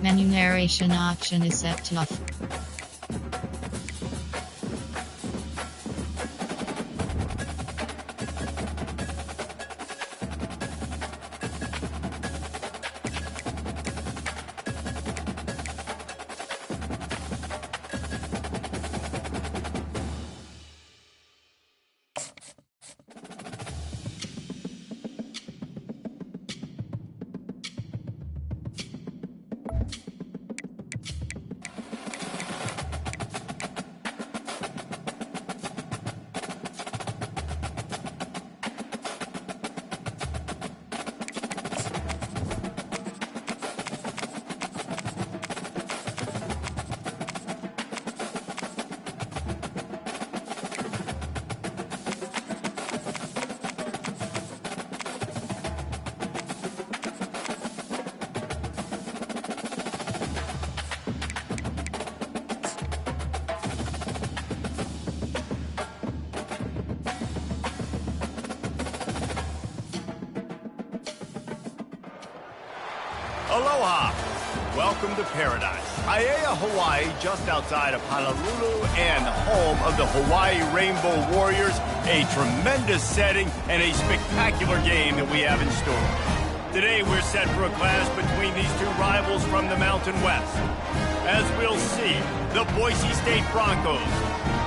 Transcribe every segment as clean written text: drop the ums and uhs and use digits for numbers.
Menu narration option is set to off. Aloha! Welcome to paradise. Aiea, Hawaii, just outside of Honolulu and home of the Hawaii Rainbow Warriors. A tremendous setting and a spectacular game that we have in store. Today we're set for a clash between these two rivals from the Mountain West. As we'll see, the Boise State Broncos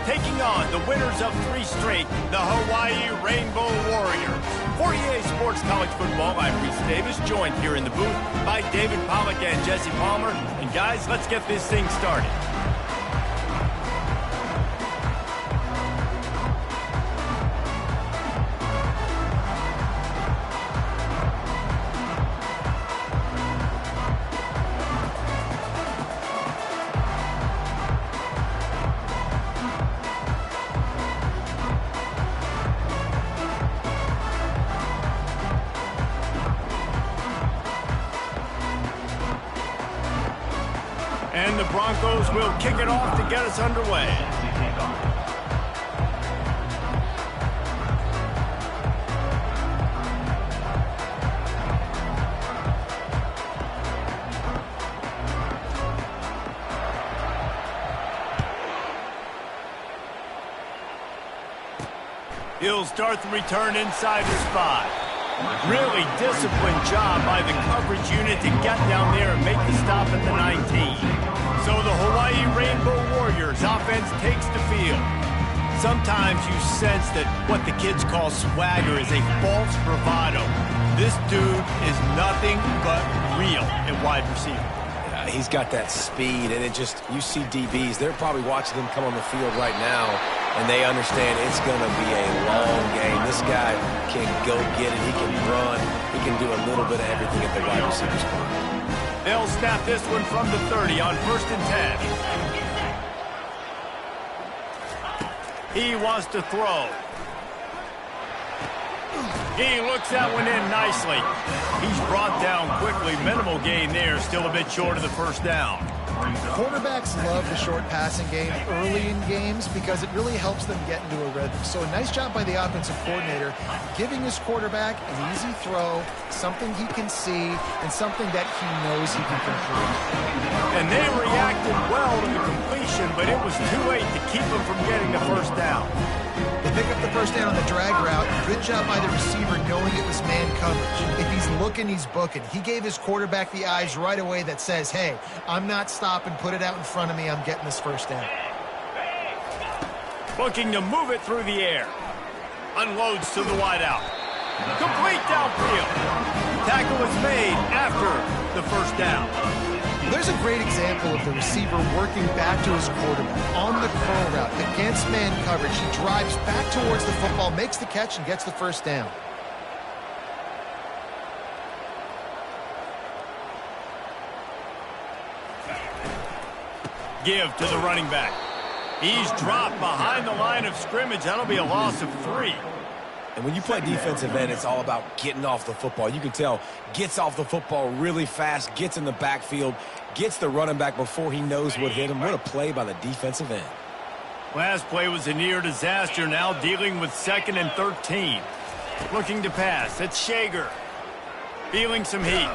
taking on the winners of 3 straight, the Hawaii Rainbow Warriors. For EA Sports College Football, I'm Reese Davis, joined here in the booth by David Pollack and Jesse Palmer. And guys, let's get this thing started. And the Broncos will kick it off to get us underway. He'll start the return inside his 5. Really disciplined job by the coverage unit to get down there and make the stop at the 19. So the Hawaii Rainbow Warriors offense takes the field. Sometimes you sense that what the kids call swagger is a false bravado. This dude is nothing but real at wide receiver. He's got that speed, and you see DBs, they're probably watching him come on the field right now, and they understand it's going to be a long game. This guy can go get it, he can run, he can do a little bit of everything at the wide receiver spot. They'll snap this one from the 30 on 1st and 10. He wants to throw. He looks that one in nicely. He's brought down quickly. Minimal gain there. Still a bit short of the first down. Quarterbacks love the short passing game early in games because it really helps them get into a rhythm. So a nice job by the offensive coordinator giving his quarterback an easy throw, something he can see, and something that he knows he can complete. And they reacted well to the completion, but it was too late to keep him from getting the first down. They pick up the first down on the drag route. Good job by the receiver knowing it was man coverage. If he's looking, he's booking. He gave his quarterback the eyes right away that says, hey, I'm not stopping. Put it out in front of me. I'm getting this first down. Looking to move it through the air. Unloads to the wideout. Complete downfield. Tackle was made after the first down. There's a great example of the receiver working back to his quarterback on the curl route against man coverage. He drives back towards the football, makes the catch, and gets the first down. Give to the running back. He's dropped behind the line of scrimmage. That'll be a loss of 3. And when you play defensive end, it's all about getting off the football. You can tell, gets off the football really fast, gets in the backfield, gets the running back before he knows what hit him. What a play by the defensive end. Last play was a near disaster, now dealing with 2nd and 13. Looking to pass. It's Shager. feeling some heat.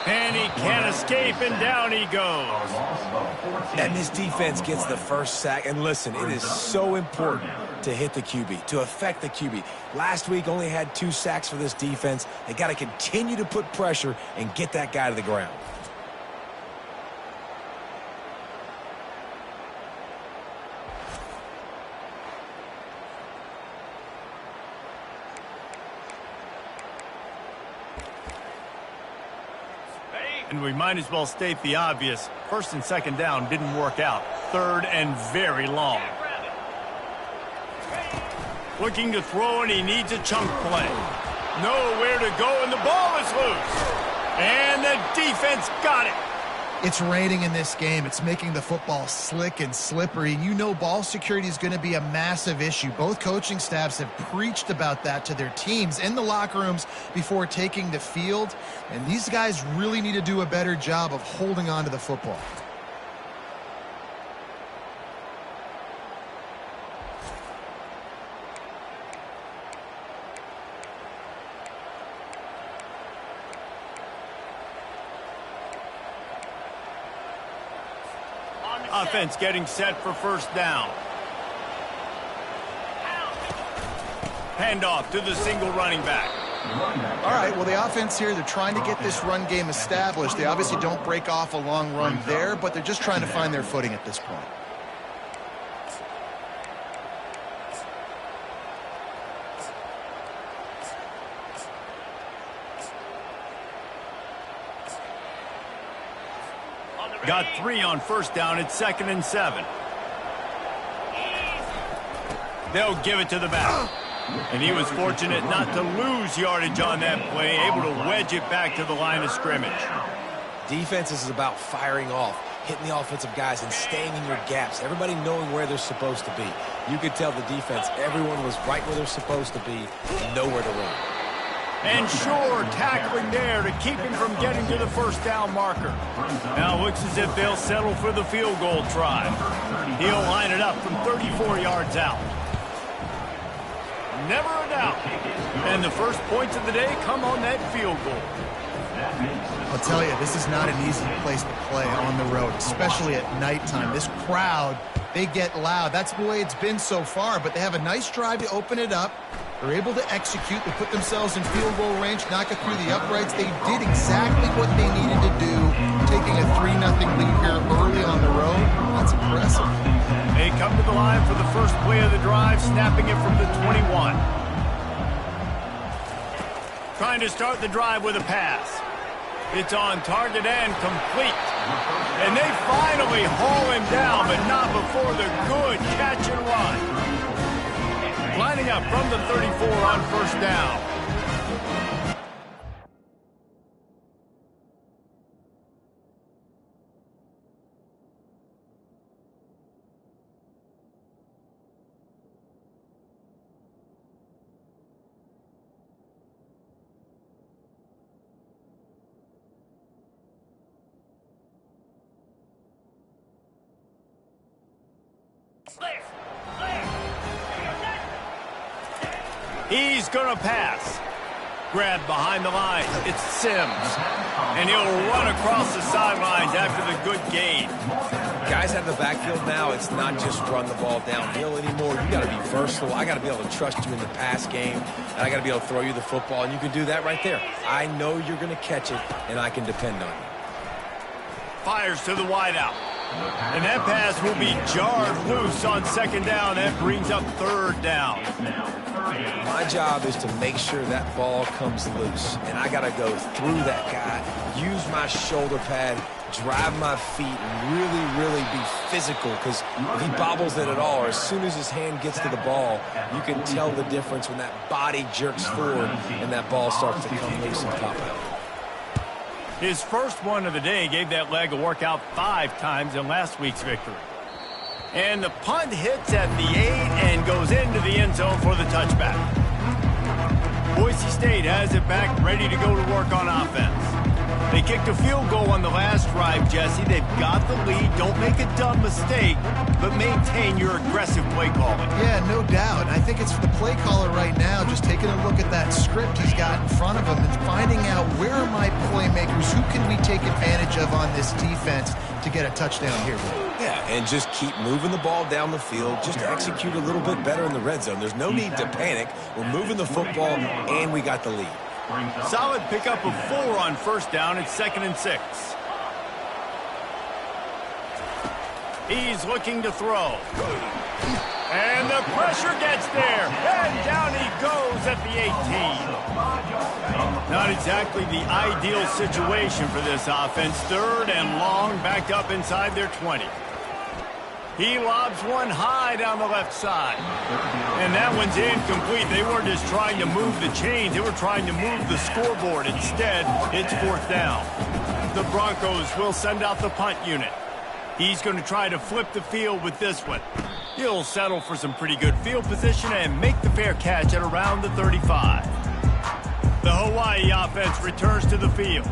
And he can't escape, and down he goes. And this defense gets the first sack. And listen, it is so important to hit the QB, to affect the QB. Last week only had 2 sacks for this defense. They got to continue to put pressure and get that guy to the ground. And we might as well state the obvious. First and second down didn't work out. Third and very long. Looking to throw, and he needs a chunk play. Nowhere to go, and the ball is loose. And the defense got it. It's raining in this game. It's making the football slick and slippery. And you know ball security is going to be a massive issue. Both coaching staffs have preached about that to their teams in the locker rooms before taking the field. And these guys really need to do a better job of holding on to the football. Offense getting set for first down. Handoff to the single running back. All right, well, the offense here, they're trying to get this run game established. They obviously don't break off a long run there, but they're just trying to find their footing at this point. Got 3 on first down. It's 2nd and 7. They'll give it to the back. And he was fortunate not to lose yardage on that play, able to wedge it back to the line of scrimmage. Defense is about firing off, hitting the offensive guys and staying in your gaps. Everybody knowing where they're supposed to be. You could tell the defense, everyone was right where they're supposed to be and nowhere to run. And sure, tackling there to keep him from getting to the first down marker. Now it looks as if they'll settle for the field goal try. He'll line it up from 34 yards out. Never a doubt. And the first points of the day come on that field goal. I'll tell you, this is not an easy place to play on the road, especially at nighttime. This crowd, they get loud. That's the way it's been so far, but they have a nice drive to open it up. They're able to execute. They put themselves in field goal range, knock it through the uprights. They did exactly what they needed to do, taking a 3-0 lead here early on the road. That's impressive. They come to the line for the first play of the drive, snapping it from the 21. Trying to start the drive with a pass. It's on target and complete. And they finally haul him down, but not before the good catch and run. Lining up from the 34 on first down. He's going to pass. Grabbed behind the line. It's Sims. And he'll run across the sidelines after the good gain. Guys out of the backfield now, it's not just run the ball downhill anymore. You got to be versatile. I got to be able to trust you in the pass game, and I got to be able to throw you the football, and you can do that right there. I know you're going to catch it, and I can depend on you. Fires to the wideout. And that pass will be jarred loose on second down. That brings up third down. My job is to make sure that ball comes loose, and I got to go through that guy, use my shoulder pad, drive my feet, and really be physical, because if he bobbles it at all, or as soon as his hand gets to the ball, you can tell the difference when that body jerks forward and that ball starts to come loose and pop out. His first one of the day gave that leg a workout 5 times in last week's victory. And the punt hits at the 8 and goes into the end zone for the touchback. Boise State has it back, ready to go to work on offense. They kicked a field goal on the last drive, Jesse. They've got the lead. Don't make a dumb mistake, but maintain your aggressive play calling. Yeah, no doubt. I think it's for the play caller right now, just taking a look at that script he's got in front of him and finding out where are my playmakers, who can we take advantage of on this defense to get a touchdown here. Yeah, and just keep moving the ball down the field. Just execute a little bit better in the red zone. There's no need to panic. We're moving the football, and we got the lead. Solid pickup of 4 on first down. It's 2nd and 6. He's looking to throw. And the pressure gets there. And down he goes at the 18. Not exactly the ideal situation for this offense. 3rd and long, backed up inside their 20. He lobs one high down the left side. And that one's incomplete. They weren't just trying to move the chains. They were trying to move the scoreboard. Instead, it's 4th down. The Broncos will send out the punt unit. He's going to try to flip the field with this one. He'll settle for some pretty good field position and make the fair catch at around the 35. The Hawaii offense returns to the field.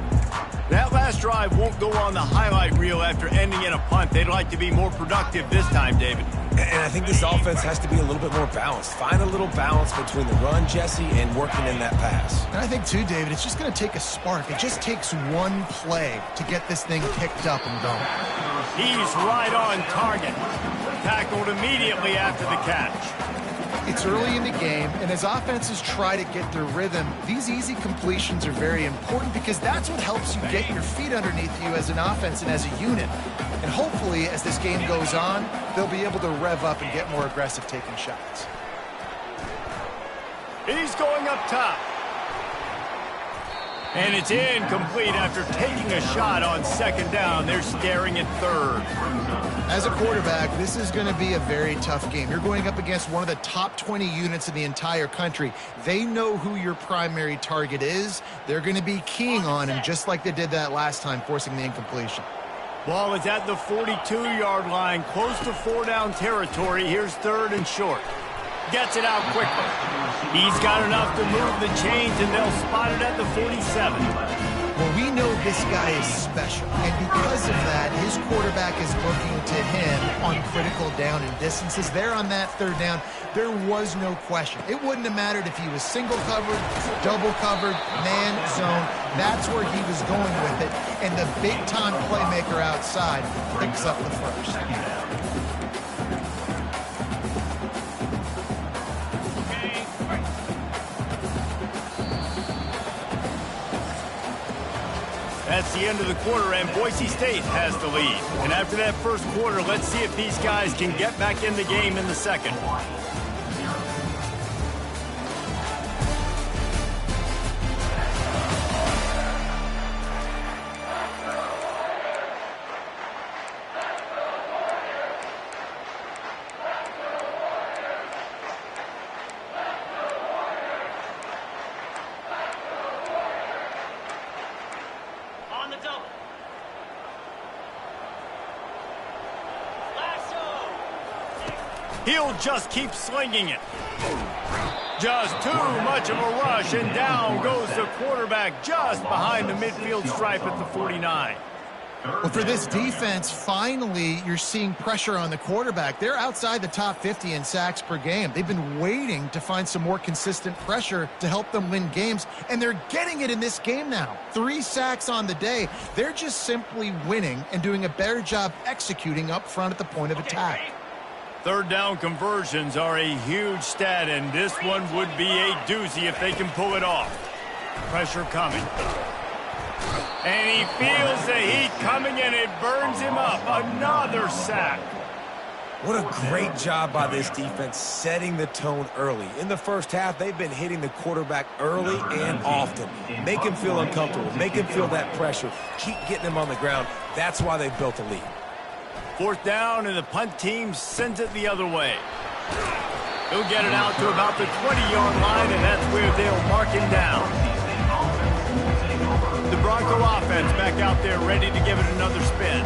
That last drive won't go on the highlight reel after ending in a punt. They'd like to be more productive this time, David. And I think this offense has to be a little bit more balanced. Find a little balance between the run, Jesse, and working in that pass. And I think, too, David, it's just going to take a spark. It just takes one play to get this thing picked up and going. He's right on target. Tackled immediately after the catch. It's early in the game, and as offenses try to get their rhythm, these easy completions are very important because that's what helps you get your feet underneath you as an offense and as a unit. And hopefully, as this game goes on, they'll be able to rev up and get more aggressive taking shots. He's going up top. And it's incomplete after taking a shot on 2nd down. They're staring at 3rd. As a quarterback, this is going to be a very tough game. You're going up against one of the top 20 units in the entire country. They know who your primary target is. They're going to be keying on him just like they did that last time, forcing the incompletion. Ball is at the 42-yard line, close to 4-down territory. Here's 3rd and short. Gets it out quickly. He's got enough to move the chains, and they'll spot it at the 47. Well, we know this guy is special, and because of that, his quarterback is looking to him on critical down and distances. There on that 3rd down, there was no question. It wouldn't have mattered if he was single covered, double covered, man zone. That's where he was going with it, and the big-time playmaker outside picks up the first. That's the end of the quarter, and Boise State has the lead. And after that first quarter, let's see if these guys can get back in the game in the second. He'll just keep slinging it. Just too much of a rush, and down goes the quarterback just behind the midfield stripe at the 49. Well, for this defense, finally, you're seeing pressure on the quarterback. They're outside the top 50 in sacks per game. They've been waiting to find some more consistent pressure to help them win games, and they're getting it in this game now. 3 sacks on the day. They're just simply winning and doing a better job executing up front at the point of attack. 3rd down conversions are a huge stat, and this one would be a doozy if they can pull it off. Pressure coming. And he feels the heat coming, and it burns him up. Another sack. What a great job by this defense setting the tone early. In the first half, they've been hitting the quarterback early and often. Make him feel uncomfortable. Make him feel that pressure. Keep getting him on the ground. That's why they've built a lead. 4th down, and the punt team sends it the other way. He'll get it out to about the 20-yard line, and that's where they'll mark him down. The Bronco offense back out there ready to give it another spin.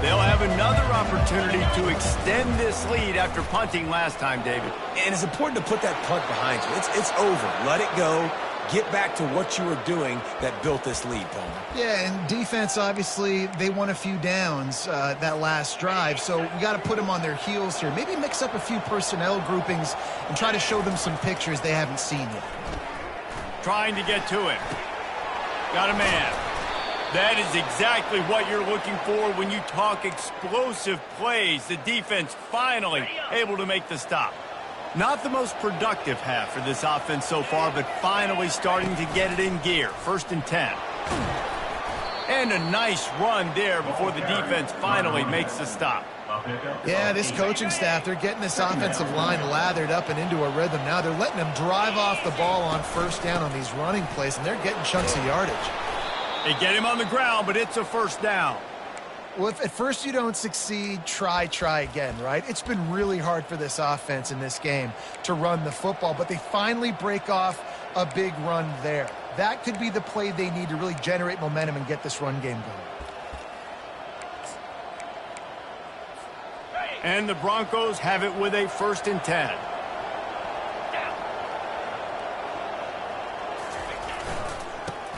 They'll have another opportunity to extend this lead after punting last time, David. And it's important to put that punt behind you. It's over. Let it go. get back to what you were doing that built this lead, Paul. Yeah, and defense, obviously, they won a few downs that last drive, so we got to put them on their heels here. Maybe mix up a few personnel groupings and try to show them some pictures they haven't seen yet. Trying to get to it. Got a man. That is exactly what you're looking for when you talk explosive plays. The defense finally able to make the stop. Not the most productive half for this offense so far, but finally starting to get it in gear. 1st and 10. And a nice run there before the defense finally makes the stop. Yeah, this coaching staff, they're getting this offensive line lathered up and into a rhythm now. They're letting them drive off the ball on 1st down on these running plays, and they're getting chunks of yardage. They get him on the ground, but it's a 1st down. Well, if at first you don't succeed, try again, right? It's been really hard for this offense in this game to run the football, but they finally break off a big run there. That could be the play they need to really generate momentum and get this run game going. And the Broncos have it with a 1st and 10.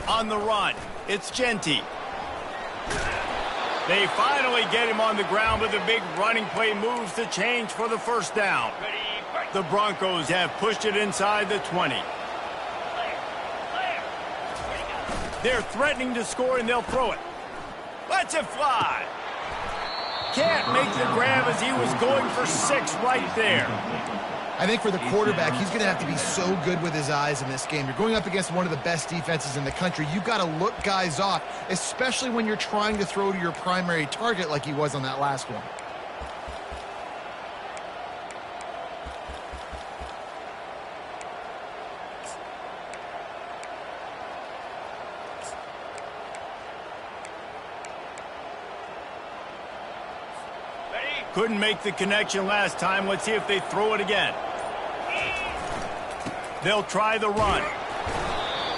On the run, it's Genty. They finally get him on the ground with a big running play, moves the change for the 1st down. The Broncos have pushed it inside the 20. They're threatening to score, and they'll throw it. Lets it fly. Can't make the grab as he was going for 6 right there. I think for the quarterback, he's going to have to be so good with his eyes in this game. You're going up against one of the best defenses in the country. You've got to look guys off, especially when you're trying to throw to your primary target like he was on that last one. Couldn't make the connection last time. Let's see if they throw it again. They'll try the run.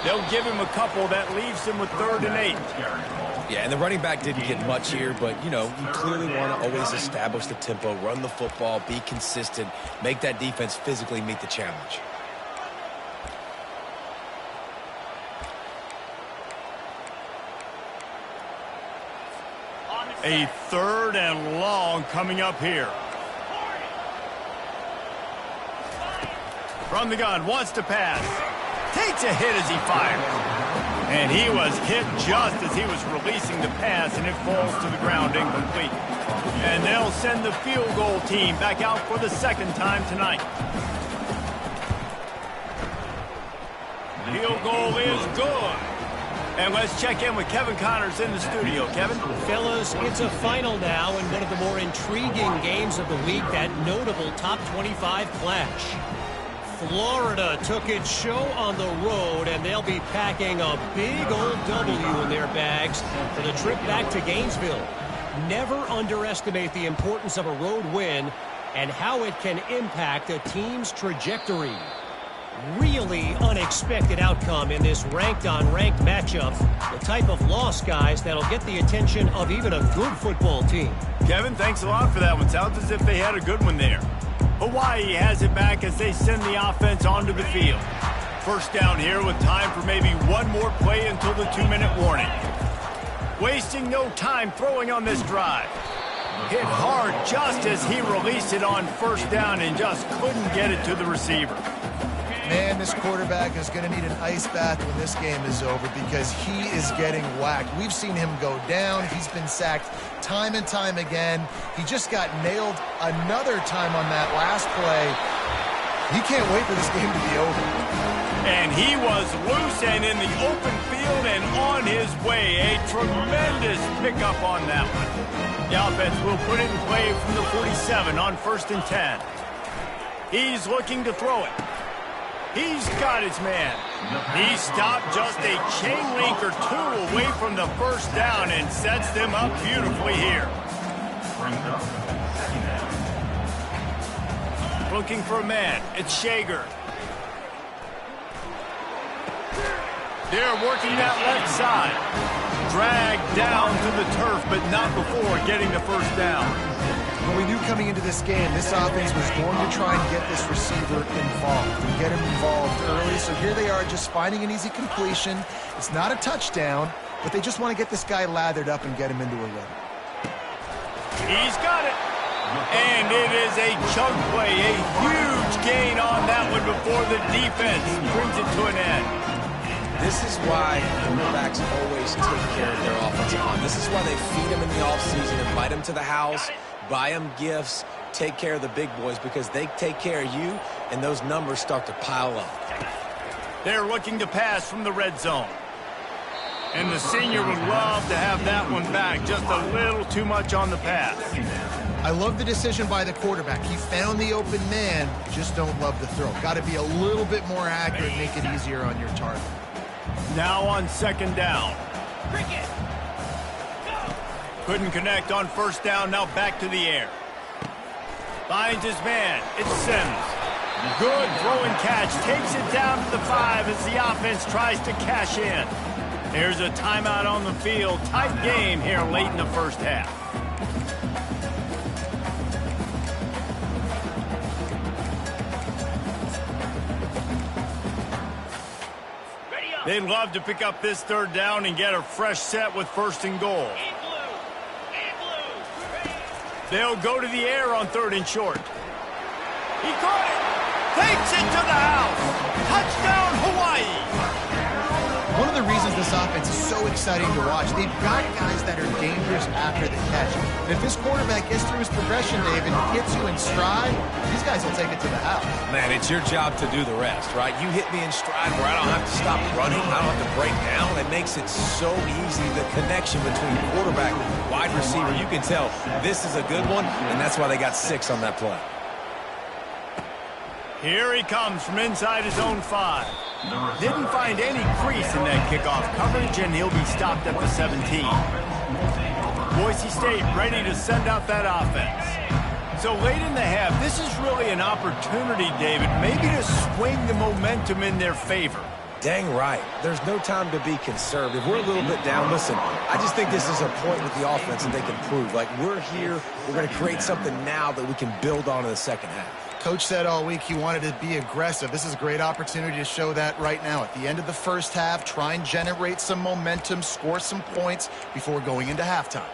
They'll give him a couple. That leaves him with 3rd and 8. Yeah, and the running back didn't get much here, but, you clearly want to always establish the tempo, run the football, be consistent, make that defense physically meet the challenge. A 3rd and long coming up here. From the gun, wants to pass. Takes a hit as he fires. And he was hit just as he was releasing the pass, and it falls to the ground incomplete. And they'll send the field goal team back out for the 2nd time tonight. Field goal is good. And let's check in with Kevin Connors in the studio. Kevin? Fellas, it's a final now in one of the more intriguing games of the week, that notable top 25 clash. Florida took its show on the road, and they'll be packing a big old W in their bags for the trip back to Gainesville. Never underestimate the importance of a road win and how it can impact a team's trajectory. Really unexpected outcome in this ranked-on-ranked matchup. The type of loss, guys, that'll get the attention of even a good football team. Kevin, thanks a lot for that one. Sounds as if they had a good one there. Hawaii has it back as they send the offense onto the field. 1st down here with time for maybe one more play until the 2-minute warning. Wasting no time throwing on this drive. Hit hard just as he released it on 1st down and just couldn't get it to the receiver. Man, this quarterback is going to need an ice bath when this game is over because he is getting whacked. We've seen him go down. He's been sacked time and time again. He just got nailed another time on that last play. He can't wait for this game to be over. And he was loose and in the open field and on his way. A tremendous pickup on that one. The offense will put it in play from the 47 on 1st and 10. He's looking to throw it. He's got his man. He stopped just a chain link or 2 away from the 1st down and sets them up beautifully here. Looking for a man. It's Shager. They're working that left side. Dragged down to the turf, but not before getting the 1st down. Well, we knew coming into this game, this offense was going to try and get this receiver involved and get him involved early. So here they are just finding an easy completion. It's not a touchdown, but they just want to get this guy lathered up and get him into a rhythm. He's got it. And it is a chunk play, a huge gain on that one before the defense brings it to an end. This is why quarterbacks always take care of their offensive line. This is why they feed them in the offseason, invite them to the house, buy them gifts, take care of the big boys, because they take care of you, and those numbers start to pile up. They're looking to pass from the red zone. And the senior would love to have that one back. Just a little too much on the pass. I love the decision by the quarterback. He found the open man, just don't love the throw. Got to be a little bit more accurate, make it easier on your target. Now on second down. Couldn't connect on first down, now back to the air. Finds his man, it's Sims. Good throw and catch, takes it down to the 5 as the offense tries to cash in. There's a timeout on the field, tight game here late in the first half. They'd love to pick up this third down and get a fresh set with first and goal. They'll go to the air on third and short. He caught it! Takes it to the house! Touchdown, Hawaii! One of the reasons this offense is so exciting to watch, they've got guys that are dangerous after the catch. And if this quarterback gets through his progression, David, and hits you in stride, these guys will take it to the house. Man, it's your job to do the rest, right? You hit me in stride where I don't have to stop running, I don't have to break down. It makes it so easy, the connection between quarterback and wide receiver. You can tell this is a good one, and that's why they got 6 on that play. Here he comes from inside his own 5. Didn't find any crease in that kickoff coverage, and he'll be stopped at the 17. Boise State ready to send out that offense. So late in the half, this is really an opportunity, David, maybe to swing the momentum in their favor. Dang right. There's no time to be conservative. We're a little bit down. Listen, I just think this is a point with the offense that they can prove. Like, we're here, we're going to create something now that we can build on in the second half. Coach said all week he wanted to be aggressive. This is a great opportunity to show that right now. At the end of the first half, try and generate some momentum, score some points before going into halftime.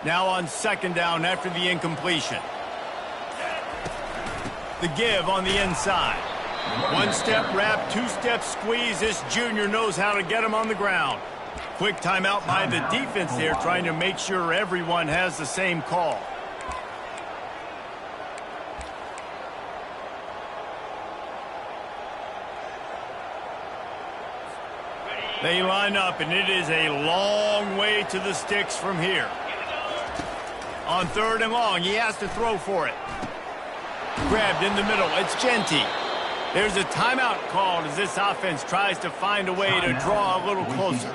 Now on second down after the incompletion. The give on the inside. One-step wrap, two-step squeeze. This junior knows how to get him on the ground. Quick timeout by the defense there, trying to make sure everyone has the same call. They line up, and it is a long way to the sticks from here. On third and long, he has to throw for it. Grabbed in the middle, it's Genty. There's a timeout called as this offense tries to find a way to draw a little closer.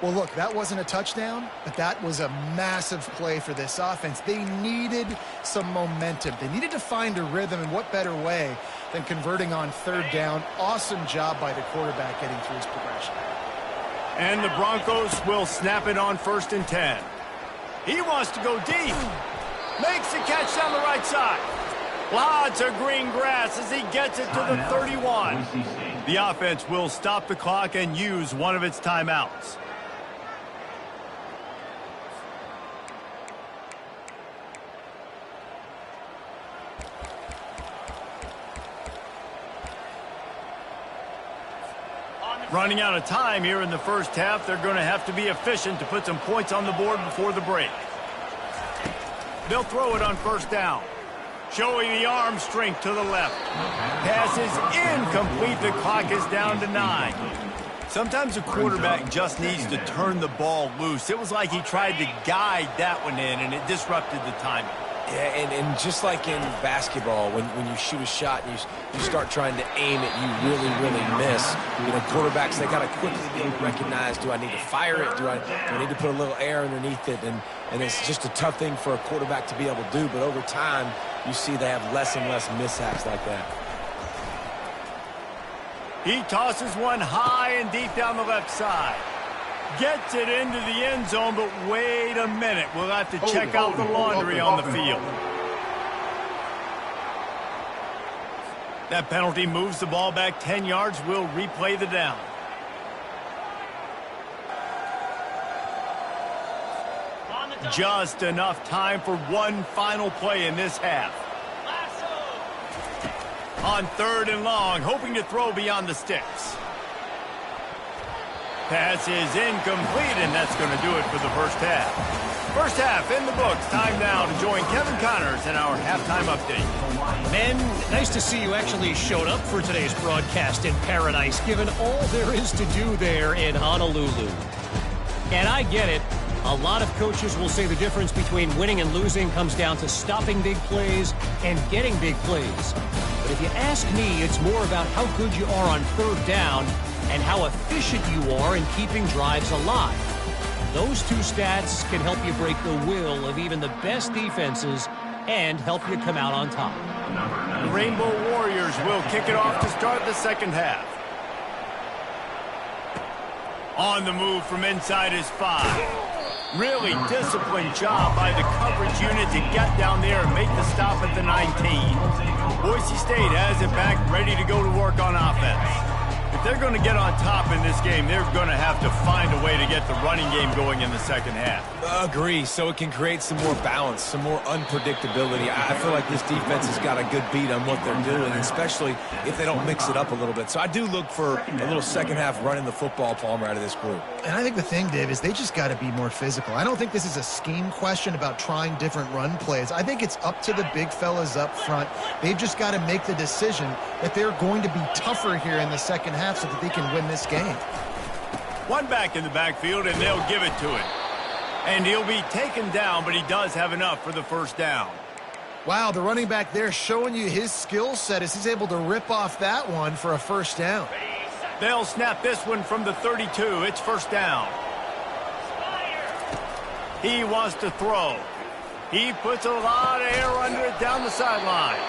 Well, look, that wasn't a touchdown, but that was a massive play for this offense. They needed some momentum. They needed to find a rhythm, and what better way than converting on third down. Awesome job by the quarterback getting through his progression. And the Broncos will snap it on 1st and 10. He wants to go deep. Makes the catch down the right side. Lots of green grass as he gets it to the 31. The offense will stop the clock and use one of its timeouts. Running out of time here in the first half, they're going to have to be efficient to put some points on the board before the break. They'll throw it on first down. Showing the arm strength to the left. Pass is incomplete. The clock is down to 9. Sometimes a quarterback just needs to turn the ball loose. It was like he tried to guide that one in, and it disrupted the timing. Yeah, and just like in basketball, when you shoot a shot and you start trying to aim it, you really, really miss. You know, quarterbacks, they got to quickly be able to recognize, do I need to fire it? Do I need to put a little air underneath it? And it's just a tough thing for a quarterback to be able to do. But over time, you see they have less and less mishaps like that. He tosses one high and deep down the left side. Gets it into the end zone, but wait a minute. We'll have to check out the laundry on the field. That penalty moves the ball back 10 yards. We'll replay the down. Just enough time for one final play in this half. On 3rd and long, hoping to throw beyond the sticks. Pass is incomplete, and that's going to do it for the first half. First half in the books. Time now to join Kevin Connors in our halftime update. Men, nice to see you actually showed up for today's broadcast in paradise, given all there is to do there in Honolulu. And I get it. A lot of coaches will say the difference between winning and losing comes down to stopping big plays and getting big plays. But if you ask me, it's more about how good you are on 3rd down and how efficient you are in keeping drives alive. Those two stats can help you break the will of even the best defenses and help you come out on top. The Rainbow Warriors will kick it off to start the second half. On the move from inside his 5. Really disciplined job by the coverage unit to get down there and make the stop at the 19. Boise State has it back, ready to go to work on offense. If they're going to get on top in this game, they're going to have to find a way to get the running game going in the second half. Agree, so it can create some more balance, some more unpredictability. I feel like this defense has got a good beat on what they're doing, especially if they don't mix it up a little bit. So I do look for a little second half running the football, Palmer, out of this group. And I think the thing, Dave, is they just got to be more physical. I don't think this is a scheme question about trying different run plays. I think it's up to the big fellas up front. They've just got to make the decision that they're going to be tougher here in the second half so that they can win this game. One back in the backfield, and they'll give it to him. And he'll be taken down, but he does have enough for the first down. Wow, the running back there showing you his skill set as he's able to rip off that one for a first down. They'll snap this one from the 32. It's first down. He wants to throw. He puts a lot of air under it down the sideline.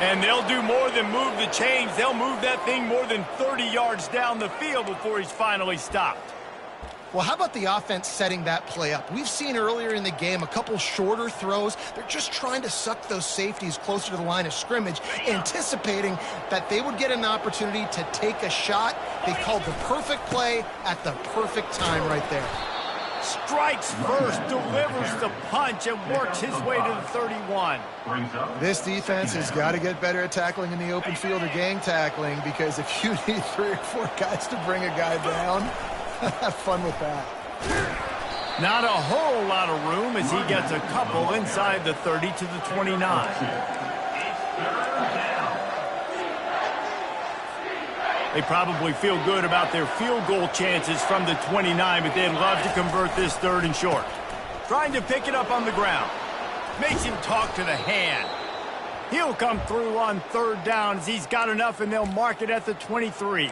And they'll do more than move the chains. They'll move that thing more than 30 yards down the field before he's finally stopped. Well, how about the offense setting that play up? We've seen earlier in the game a couple shorter throws. They're just trying to suck those safeties closer to the line of scrimmage, anticipating that they would get an opportunity to take a shot. They called the perfect play at the perfect time right there. Strikes first, delivers the punch, and works his way to the 31. This defense has got to get better at tackling in the open field or gang tackling, because if you need 3 or 4 guys to bring a guy down, have fun with that. Not a whole lot of room as he gets a couple inside the 30 to the 29. They probably feel good about their field goal chances from the 29, but they'd love to convert this 3rd and short. Trying to pick it up on the ground. Makes him talk to the hand. He'll come through on 3rd down as he's got enough, and they'll mark it at the 23.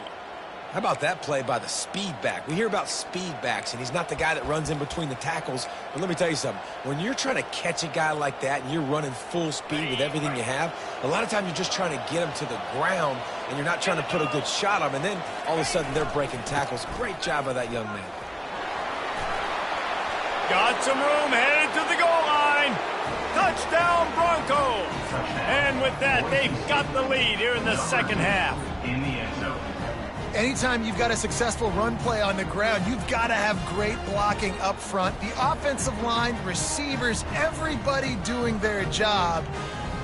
How about that play by the speed back? We hear about speed backs, and he's not the guy that runs in between the tackles. But let me tell you something. When you're trying to catch a guy like that and you're running full speed with everything you have, a lot of times you're just trying to get him to the ground, and you're not trying to put a good shot on him. And then all of a sudden they're breaking tackles. Great job by that young man. Got some room, headed to the goal line. Touchdown, Broncos. And with that, they've got the lead here in the second half. Anytime you've got a successful run play on the ground, you've got to have great blocking up front. The offensive line, receivers, everybody doing their job,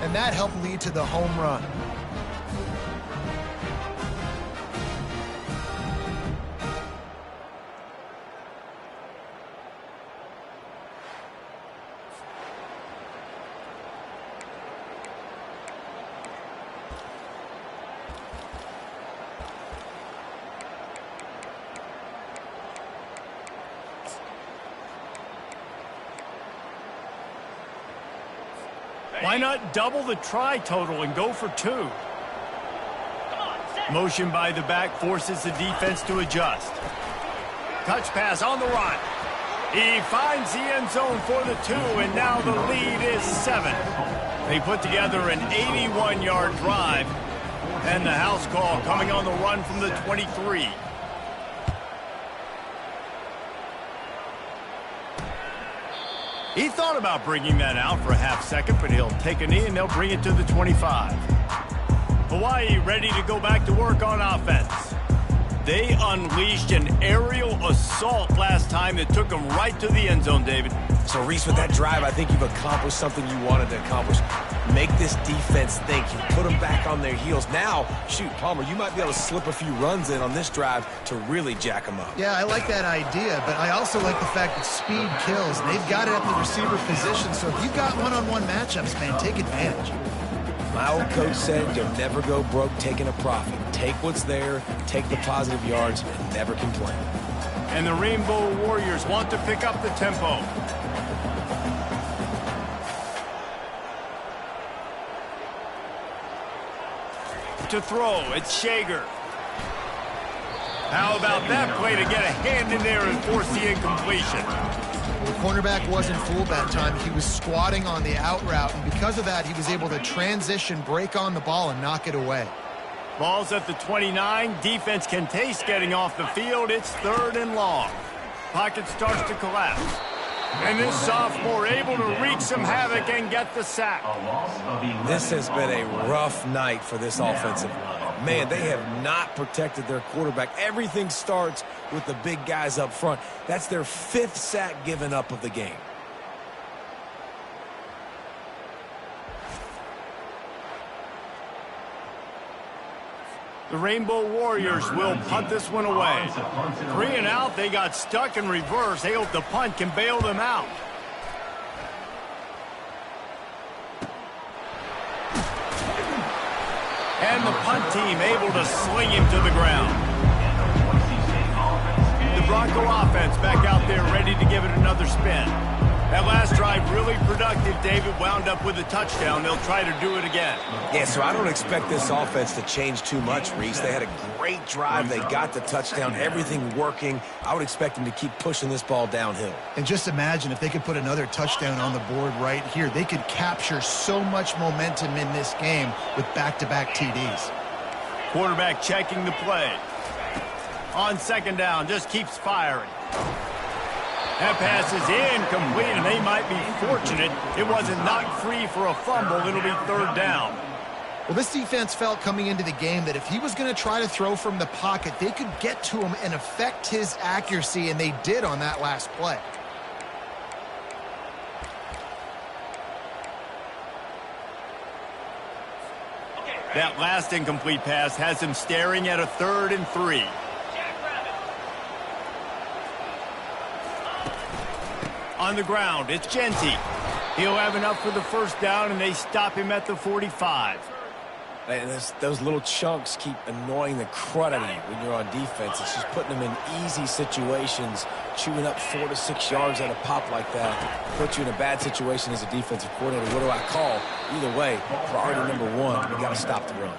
and that helped lead to the home run. Why not double the try total and go for 2? Motion by the back forces the defense to adjust. Touch pass on the run. He finds the end zone for the 2, and now the lead is 7. They put together an 81-yard drive, and the house call coming on the run from the 23. He thought about bringing that out for a half second, but he'll take a knee and they'll bring it to the 25. Hawaii ready to go back to work on offense. They unleashed an aerial assault last time that took them right to the end zone, David. So, Reese, with that drive, I think you've accomplished something you wanted to accomplish. Make this defense think. You put them back on their heels. Now, shoot, Palmer, you might be able to slip a few runs in on this drive to really jack them up. Yeah, I like that idea, but I also like the fact that speed kills. They've got it at the receiver position, so if you've got one-on-one matchups, man, take advantage. My old coach said you'll never go broke taking a profit. Take what's there, take the positive yards, and never complain. And the Rainbow Warriors want to pick up the tempo. To throw, it's Shager. How about that play to get a hand in there and force the incompletion? The cornerback wasn't fooled that time. He was squatting on the out route, and because of that, he was able to transition, break on the ball, and knock it away. Ball's at the 29. Defense can taste getting off the field. It's 3rd and long. Pocket starts to collapse. And this sophomore able to wreak some havoc and get the sack. This has been a rough night for this offensive line. Man, they have not protected their quarterback. Everything starts with the big guys up front. That's their 5th sack given up of the game. The Rainbow Warriors will punt this one away. 3 and out, they got stuck in reverse. They hope the punt can bail them out. And the punt team able to sling him to the ground. The Bronco offense back out there ready to give it another spin. That last drive really productive. David wound up with a touchdown. They'll try to do it again. Yeah, so I don't expect this offense to change too much, Reese. They had a great drive. They got the touchdown. Everything working. I would expect them to keep pushing this ball downhill. And just imagine if they could put another touchdown on the board right here. They could capture so much momentum in this game with back-to-back TDs. Quarterback checking the play. On 2nd down, just keeps firing. That pass is incomplete, and they might be fortunate it wasn't knocked free for a fumble. It'll be 3rd down. Well, this defense felt coming into the game that if he was going to try to throw from the pocket, they could get to him and affect his accuracy, and they did on that last play. That last incomplete pass has him staring at a 3rd and 3. On the ground, it's Genty. He'll have enough for the 1st down, and they stop him at the 45. And those little chunks keep annoying the crud out of you when you're on defense. It's just putting them in easy situations, chewing up 4 to 6 yards at a pop like that. Put you in a bad situation as a defensive coordinator. What do I call? Either way, priority number 1, we got to stop the run.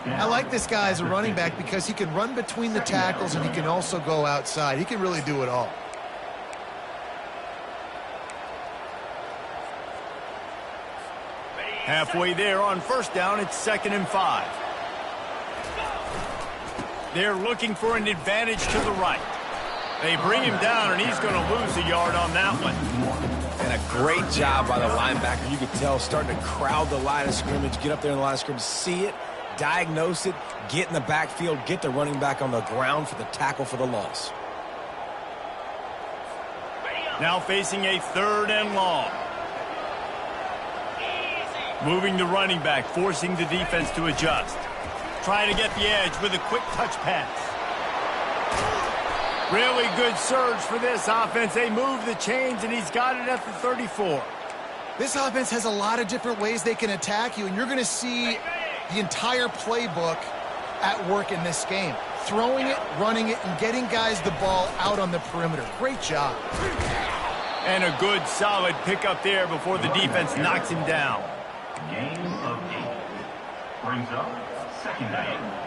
I like this guy as a running back because he can run between the tackles and he can also go outside. He can really do it all. Halfway there on 1st down, it's 2nd and 5. They're looking for an advantage to the right. They bring him down, and he's going to lose a yard on that one. And a great job by the linebacker. You could tell starting to crowd the line of scrimmage, get up there in the line of scrimmage, see it, diagnose it, get in the backfield, get the running back on the ground for the tackle for the loss. Now facing a 3rd and long. Moving the running back, forcing the defense to adjust. Trying to get the edge with a quick touch pass. Really good surge for this offense. They move the chains, and he's got it at the 34. This offense has a lot of different ways they can attack you, and you're going to see the entire playbook at work in this game. Throwing it, running it, and getting guys the ball out on the perimeter. Great job. And a good, solid pickup there before the defense knocks him down. Game of 8. Brings up second down.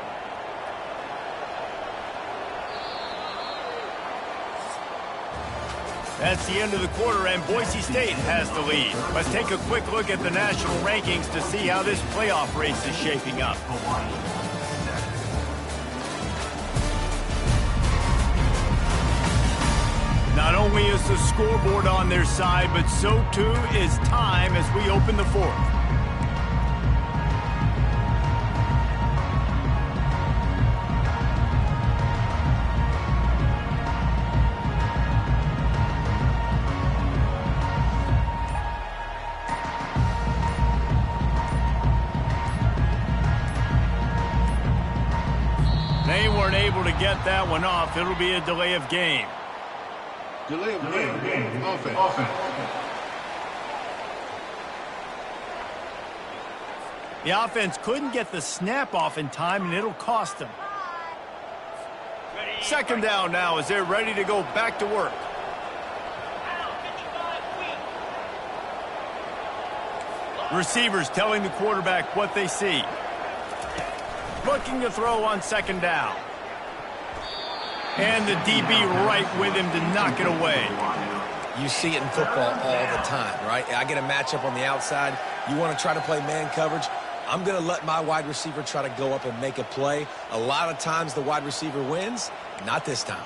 That's the end of the quarter, and Boise State has the lead. Let's take a quick look at the national rankings to see how this playoff race is shaping up. Not only is the scoreboard on their side, but so too is time as we open the fourth. They weren't able to get that one off. It'll be a delay of game. Delay of game. Offense. The offense couldn't get the snap off in time, and it'll cost them. Second down now as they're ready to go back to work. Receivers telling the quarterback what they see. Looking to throw on second down. And the DB right with him to knock it away. You see it in football all the time, right? I get a matchup on the outside. You want to try to play man coverage. I'm going to let my wide receiver try to go up and make a play. A lot of times the wide receiver wins. Not this time.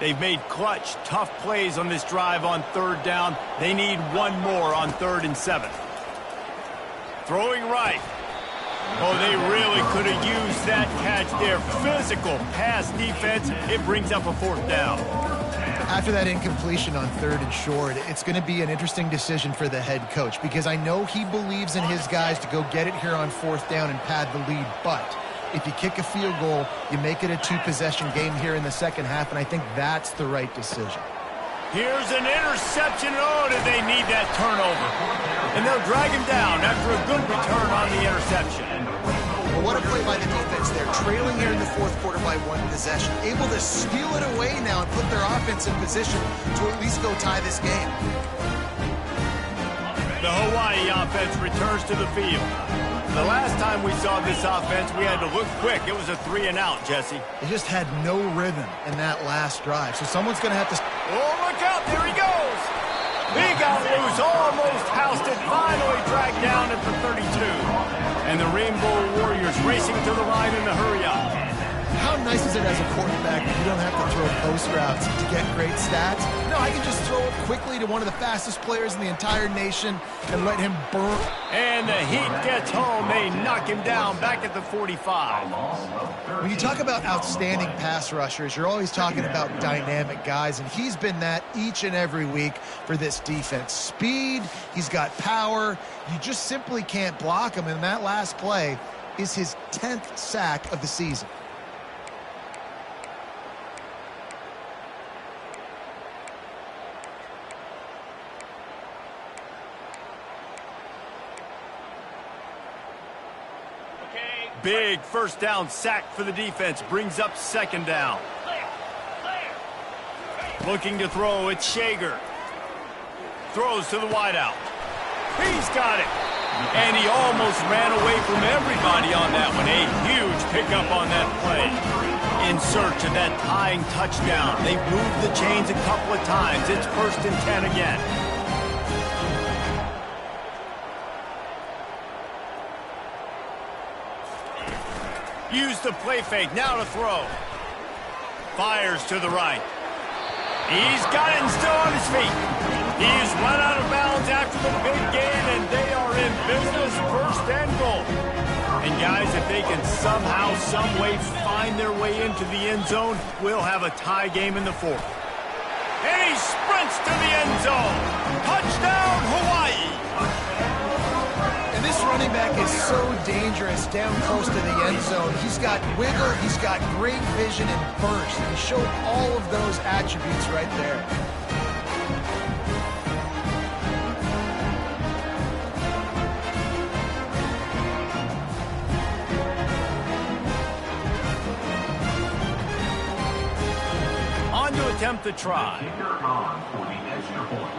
They've made clutch, tough plays on this drive on third down. They need one more on 3rd and 7. Throwing right. Oh, they really could have used that catch there. Physical pass defense. It brings up a 4th down. After that incompletion on 3rd and short, it's going to be an interesting decision for the head coach because I know he believes in his guys to go get it here on 4th down and pad the lead, but if you kick a field goal, you make it a 2-possession game here in the second half, and I think that's the right decision. Here's an interception. Oh, did they need that turnover? And they'll drag him down after a good return on the interception. Well, what a play by the defense there. Trailing here in the 4th quarter by 1 possession. Able to steal it away now and put their offense in position to at least go tie this game. The Hawaii offense returns to the field. The last time we saw this offense, we had to look quick. It was a 3-and-out, Jesse. They just had no rhythm in that last drive, so someone's going to have to... Oh, look out. There he goes. He got loose, almost housed it, finally dragged down at the 32. And the Rainbow Warriors racing to the line in a hurry up. How nice is it as a quarterback that you don't have to throw post routes to get great stats? No, I can just throw it quickly to one of the fastest players in the entire nation and let him burn. And the heat gets home. They knock him down back at the 45. When you talk about outstanding pass rushers, you're always talking about dynamic guys, and he's been that each and every week for this defense. Speed, he's got power. You just simply can't block him, and that last play is his 10th sack of the season. Big first down sack for the defense. Brings up second down. Looking to throw, it's Shager. Throws to the wideout. He's got it. And he almost ran away from everybody on that one. A huge pickup on that play. In search of that tying touchdown. They've moved the chains a couple of times. It's 1st and 10 again. Use the play fake, now to throw. Fires to the right. He's got it and still on his feet. He's run out of bounds after the big gain, and they are in business, 1st and goal. And guys, if they can somehow, some way find their way into the end zone, we'll have a tie game in the 4th. And he sprints to the end zone. Touchdown, Hawaii. And this running back is so dangerous down close to the end zone. He's got wiggle, he's got great vision and burst. And he showed all of those attributes right there. attempt the try. Kicker on for the extra point.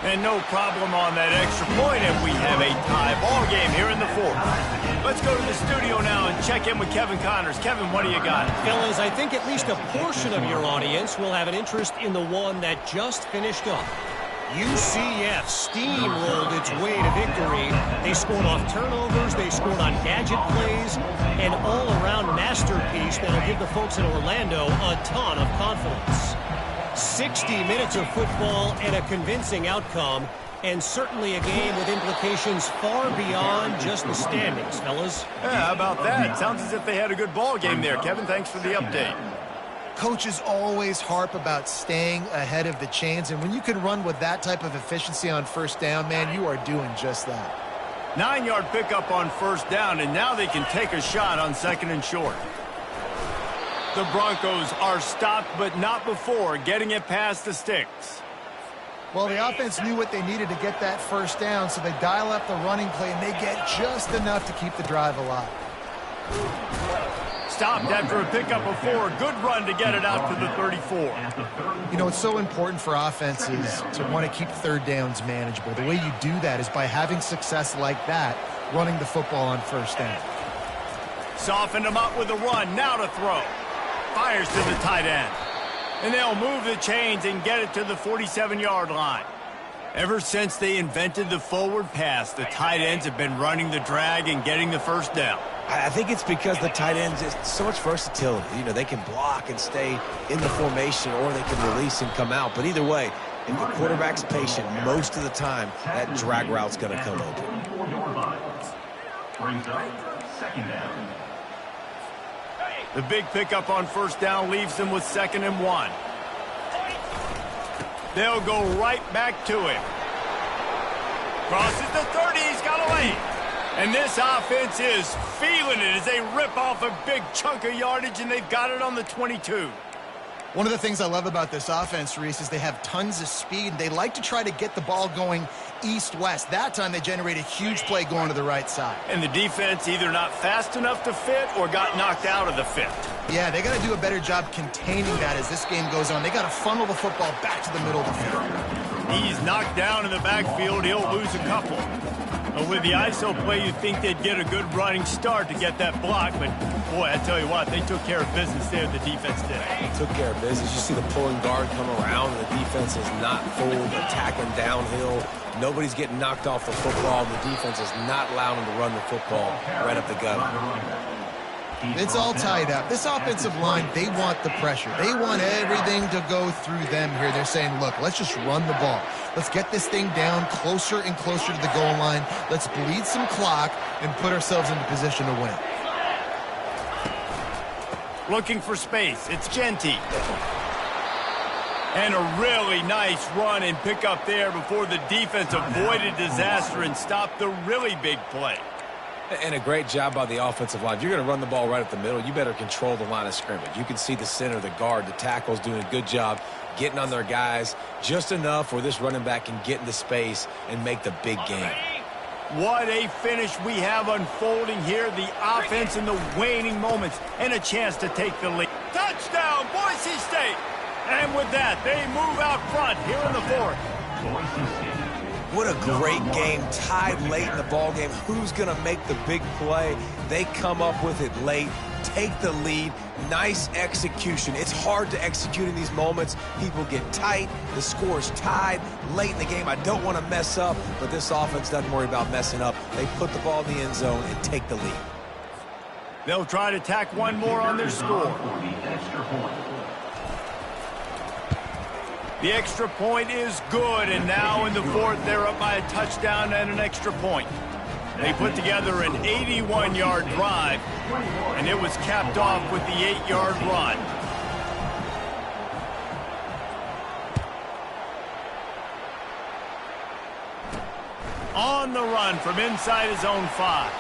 And no problem on that extra point, and we have a tie ball game here in the fourth. Let's go to the studio now and check in with Kevin Connors. Kevin, what do you got? Fellas, I think at least a portion of your audience will have an interest in the one that just finished up. UCF steamrolled its way to victory. They scored off turnovers, they scored on gadget plays, an all-around masterpiece that'll give the folks in Orlando a ton of confidence. 60 minutes of football and a convincing outcome, and certainly a game with implications far beyond just the standings, fellas. Yeah, how about that? Sounds as if they had a good ball game there. Kevin, thanks for the update. Coaches always harp about staying ahead of the chains, and when you can run with that type of efficiency on first down, man, you are doing just that. 9-yard pickup on first down, and now they can take a shot on second and short. The Broncos are stopped, but not before getting it past the sticks. Well, the offense knew what they needed to get that first down, so they dial up the running play, and they get just enough to keep the drive alive. Stopped after a pickup of 4. Good run to get it out to the 34. You know, it's so important for offenses to want to keep third downs manageable. The way you do that is by having success like that, running the football on first down. Softened him up with a run. Now to throw. Fires to the tight end. And they'll move the chains and get it to the 47-yard line. Ever since they invented the forward pass, the tight ends have been running the drag and getting the first down. I think it's because the tight ends is so much versatility. You know, they can block and stay in the formation, or they can release and come out. But either way, if the quarterback's patient, most of the time, that drag route's going to come open. Brings up second down. The big pickup on first down leaves them with 2nd and 1. They'll go right back to him. Crosses the 30. He's got away. And this offense is feeling it as they rip off a big chunk of yardage, and they've got it on the 22. One of the things I love about this offense, Reese, is they have tons of speed. They like to try to get the ball going east-west. That time they generate a huge play going to the right side. And the defense either not fast enough to fit or got knocked out of the fit. Yeah, they got to do a better job containing that as this game goes on. They got to funnel the football back to the middle of the field. He's knocked down in the backfield. He'll lose a couple. But with the ISO play, you'd think they'd get a good running start to get that block. But, boy, I tell you what, they took care of business there, the defense did. Took care of business. You see the pulling guard come around. The defense is not full, attacking downhill. Nobody's getting knocked off the football. The defense is not allowing them to run the football right up the gut. It's all tied up. This offensive line, they want the pressure. They want everything to go through them here. They're saying, look, let's just run the ball. Let's get this thing down closer and closer to the goal line. Let's bleed some clock and put ourselves into position to win. Looking for space. It's Genty. And a really nice run and pick up there before the defense avoided disaster and stopped the really big play. And a great job by the offensive line. If you're going to run the ball right up the middle, you better control the line of scrimmage. You can see the center, the guard, the tackles doing a good job getting on their guys just enough where this running back can get into space and make the big game. What a finish we have unfolding here. The offense in the waning moments and a chance to take the lead. Touchdown, Boise State! And with that, they move out front here in the fourth. Boise State. What a great game, tied late in the ball game. Who's going to make the big play? They come up with it late, take the lead. Nice execution. It's hard to execute in these moments. People get tight. The score is tied late in the game. I don't want to mess up, but this offense doesn't worry about messing up. They put the ball in the end zone and take the lead. They'll try to tack one more on their score. The extra point is good, and now in the fourth, they're up by a touchdown and an extra point. They put together an 81-yard drive, and it was capped off with the 8-yard run. On the run from inside his own 5.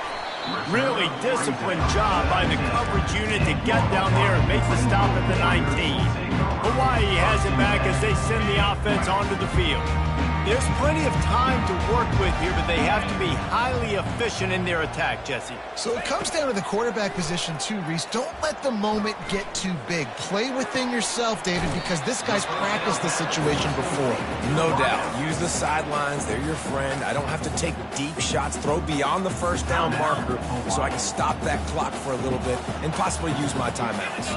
Really disciplined job by the coverage unit to get down there and make the stop at the 19. Hawaii has it back as they send the offense onto the field. There's plenty of time to work with here, but they have to be highly efficient in their attack, Jesse. So it comes down to the quarterback position too, Reese. Don't let the moment get too big. Play within yourself, David, because this guy's practiced the situation before. No doubt. Use the sidelines. They're your friend. I don't have to take deep shots. Throw beyond the first down marker so I can stop that clock for a little bit and possibly use my timeouts.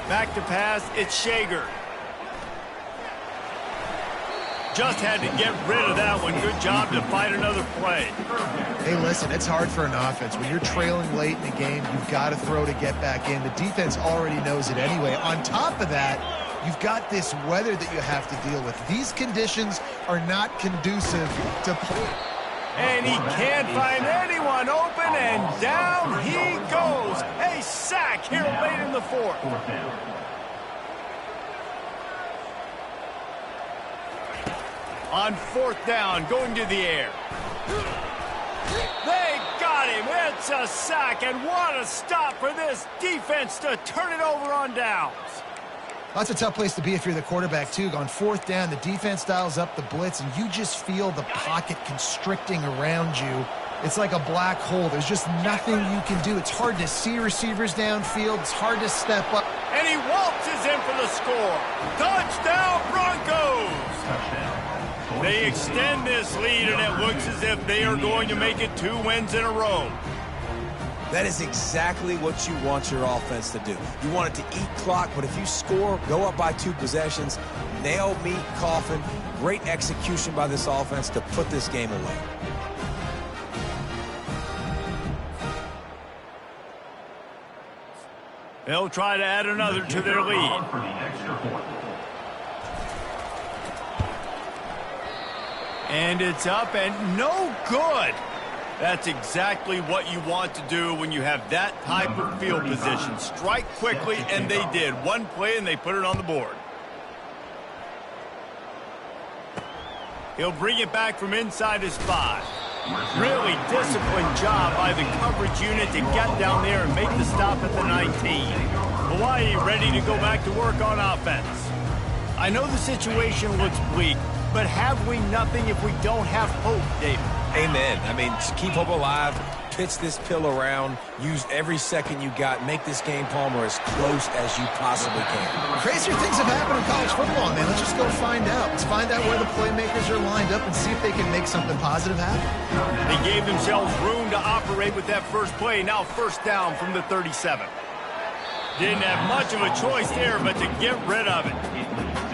Back to pass, it's Shager. Just had to get rid of that one. Good job to find another play. Hey, listen, it's hard for an offense. When you're trailing late in the game, you've got to throw to get back in. The defense already knows it anyway. On top of that, you've got this weather that you have to deal with. These conditions are not conducive to play. And he can't find anyone open, and down he goes. A sack here late in the fourth. On fourth down, going to the air. They got him. It's a sack, and what a stop for this defense to turn it over on downs. That's a tough place to be if you're the quarterback, too. On fourth down, the defense dials up the blitz, and you just feel the pocket constricting around you. It's like a black hole. There's just nothing you can do. It's hard to see receivers downfield. It's hard to step up. And he waltzes in for the score. Touchdown, Broncos! They extend this lead, and it looks as if they are going to make it 2 wins in a row. That is exactly what you want your offense to do. You want it to eat clock, but if you score, go up by 2 possessions, nail meat coffin, great execution by this offense to put this game away. They'll try to add another to their lead. And it's up and no good. That's exactly what you want to do when you have that type of field position. Strike quickly, and they did. One play, and they put it on the board. He'll bring it back from inside his 5. Really disciplined job by the coverage unit to get down there and make the stop at the 19. Hawaii ready to go back to work on offense. I know the situation looks bleak, but have we nothing if we don't have hope, David? Amen. I mean, keep hope alive, pitch this pill around, use every second you got, make this game, Palmer, as close as you possibly can. Crazier things have happened in college football, man. Let's just go find out. Let's find out where the playmakers are lined up and see if they can make something positive happen. They gave themselves room to operate with that first play. Now first down from the 37. Didn't have much of a choice there, but to get rid of it.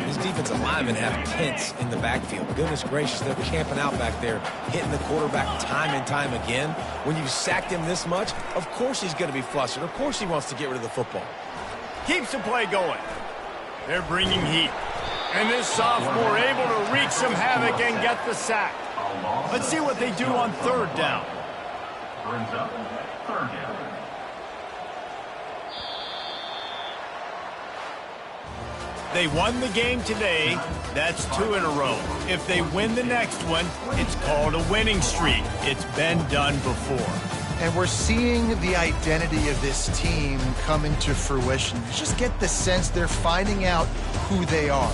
These defensive linemen have tents in the backfield. Goodness gracious, they're camping out back there, hitting the quarterback time and time again. When you sacked him this much, of course he's going to be flustered. Of course he wants to get rid of the football. Keeps the play going. They're bringing heat. And this sophomore able to wreak some havoc and get the sack. Let's see what they do on third down. Brings up third down. They won the game today. That's 2 in a row. If they win the next one, it's called a winning streak. It's been done before. And we're seeing the identity of this team come into fruition. You just get the sense they're finding out who they are,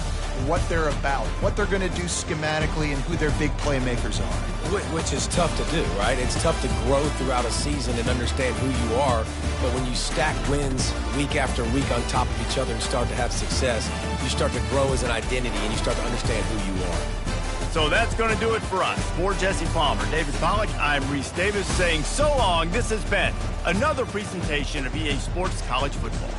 what they're about, what they're going to do schematically, and who their big playmakers are. Which is tough to do, right? It's tough to grow throughout a season and understand who you are. But when you stack wins week after week on top of each other and start to have success, you start to grow as an identity and you start to understand who you are. So that's going to do it for us. For Jesse Palmer, David Pollack, I'm Reese Davis saying so long. This has been another presentation of EA Sports College Football.